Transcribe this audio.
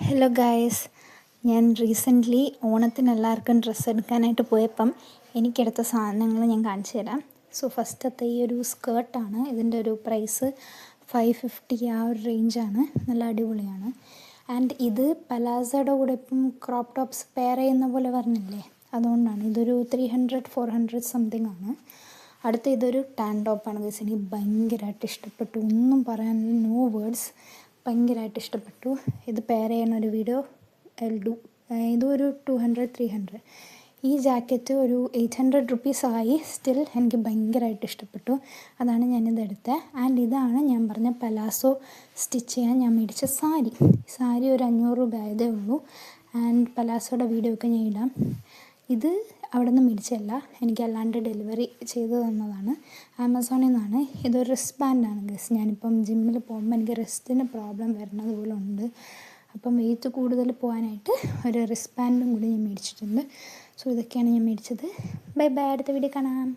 Hello guys, ഞാൻ recently ഓണത്തിന് എല്ലാവർക്കും ഡ്രസ്സ് എടുക്കാനായിട്ട് പോയപ്പം എനിക്കെടുത്ത സാധനങ്ങൾ ഞാൻ കാണിച്ചു തരാം. ഫസ്റ്റത്തെ ഈ ഒരു സ്കേർട്ടാണ്. ഇതിൻ്റെ ഒരു പ്രൈസ് 550 ആ ഒരു റേഞ്ചാണ്. നല്ല അടിപൊളിയാണ്. ആൻഡ് ഇത് പലാസോയുടെ കൂടെ ഇപ്പം ക്രോപ്പ് ടോപ്സ് പെയർ ചെയ്യുന്ന പോലെ പറഞ്ഞില്ലേ, അതുകൊണ്ടാണ്. ഇതൊരു 300-400 സംതിങ് ആണ്. അടുത്ത ഇതൊരു ടാൻ ടോപ്പാണ് ഗൈസ്. എനിക്ക് ഭയങ്കരമായിട്ട് ഇഷ്ടപ്പെട്ടു. ഒന്നും പറയാനില്ല, നോ വേർഡ്സ്. ഭയങ്കരമായിട്ട് ഇഷ്ടപ്പെട്ടു. ഇത് പെയർ ചെയ്യുന്ന ഒരു വീഡിയോ ഡു. ഇതും ഒരു 200-300. ഈ ജാക്കറ്റ് ഒരു 800 റുപ്പീസ് ആയി. സ്റ്റിൽ എനിക്ക് ഭയങ്കരമായിട്ട് ഇഷ്ടപ്പെട്ടു. അതാണ് ഞാനിതെടുത്തത്. ആൻഡ് ഇതാണ് ഞാൻ പറഞ്ഞ പലാസോ സ്റ്റിച്ച് ചെയ്യാൻ ഞാൻ മേടിച്ച സാരി ഒരു 500 രൂപ ആയതേ ഉള്ളൂ. ആൻഡ് പലാസോയുടെ വീഡിയോ ഒക്കെ ഞാൻ ഇടാം. ഇത് അവിടെ നിന്ന് മേടിച്ചതല്ല, എനിക്കല്ലാണ്ട് ഡെലിവറി ചെയ്ത് തന്നതാണ്, ആമസോണിൽ നിന്നാണ്. ഇതൊരു റിസ്റ്റ് ബാൻഡാണ് ഗസ്. ഞാനിപ്പം ജിമ്മിൽ പോകുമ്പോൾ എനിക്ക് റിസ്റ്റിന് പ്രോബ്ലം വരുന്നത് പോലെ ഉണ്ട്. അപ്പം വെയിറ്റ് കൂടുതൽ പോകാനായിട്ട് ഒരു റിസ്റ്റ് ബാൻഡും കൂടി ഞാൻ മേടിച്ചിട്ടുണ്ട്. ഇതൊക്കെയാണ് ഞാൻ മേടിച്ചത്. ബൈ ബൈ, അടുത്ത വീഡിയോ കാണാം.